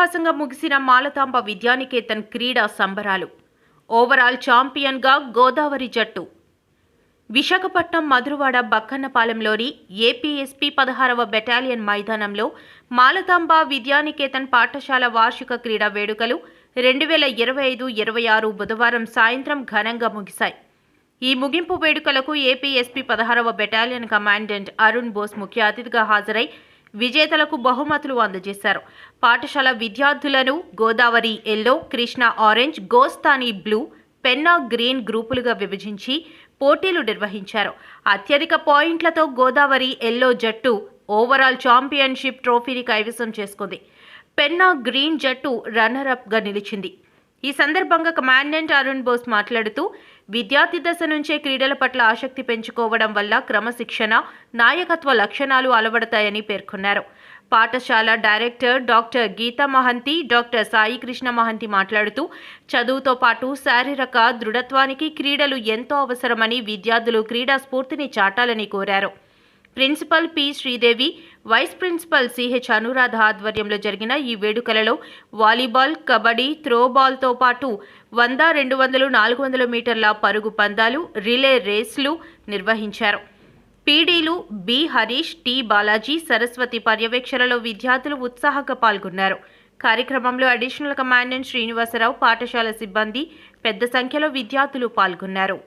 అట్టహాసంగా ముగిసిన మాలతాంబ విద్యానికేతన్ క్రీడా సంబరాలు. ఓవరాల్ ఛాంపియన్గా గోదావరి జట్టు. విశాఖపట్నం మధురవాడ బక్కన్నపాలెంలోని ఏపీఎస్పీ 16వ బెటాలియన్ మైదానంలో మాలతాంబ విద్యానికేతన్ పాఠశాల వార్షిక క్రీడా వేడుకలు 2025-26 బుధవారం సాయంత్రం ఘనంగా ముగిశాయి. ఈ ముగింపు వేడుకలకు ఏపీఎస్పీ 16వ బెటాలియన్ కమాండెంట్ అరుణ్ బోస్ ముఖ్య అతిథిగా హాజరై విజేతలకు బహుమతులు అందజేశారు. పాఠశాల విద్యార్థులను Godavari yellow, Krishna orange, Gostani blue, Penna green గ్రూపులుగా విభజించి పోటీలు నిర్వహించారు. అత్యధిక పాయింట్లతో గోదావరి ఎల్లో జట్టు ఓవరాల్ ఛాంపియన్షిప్ ట్రోఫీని కైవసం చేసుకుంది. పెన్నా గ్రీన్ జట్టు రన్నరప్గా నిలిచింది. ఈ సందర్భంగా కమాండెంట్ అరుణ్ బోస్ మాట్లాడుతూ, విద్యార్థి దశ నుంచే క్రీడల పట్ల ఆసక్తి పెంచుకోవడం వల్ల క్రమశిక్షణ, నాయకత్వ లక్షణాలు అలవడతాయని పేర్కొన్నారు. పాఠశాల director doctor Geeta Mahanti, doctor Sai Krishna Mahanti మాట్లాడుతూ, చదువుతో పాటు శారీరక దృఢత్వానికి క్రీడలు ఎంతో అవసరమని, విద్యార్థులు క్రీడా స్ఫూర్తిని చాటాలని కోరారు. Principal P Sridevi, vice principal CH Anuradha ఆధ్వర్యంలో జరిగిన ఈ వేడుకలలో వాలీబాల్, కబడ్డీ, త్రోబాల్తో పాటు 100, 200, 400 మీటర్ల పరుగు పందాలు, రిలే రేస్లు నిర్వహించారు. పీడీలు బి హరీష్, టి బాలాజీ, సరస్వతి పర్యవేక్షణలో విద్యార్థులు ఉత్సాహంగా పాల్గొన్నారు. కార్యక్రమంలో అడిషనల్ కమాండెంట్ శ్రీనివాసరావు, పాఠశాల సిబ్బంది పెద్ద సంఖ్యలో విద్యార్థులు పాల్గొన్నారు.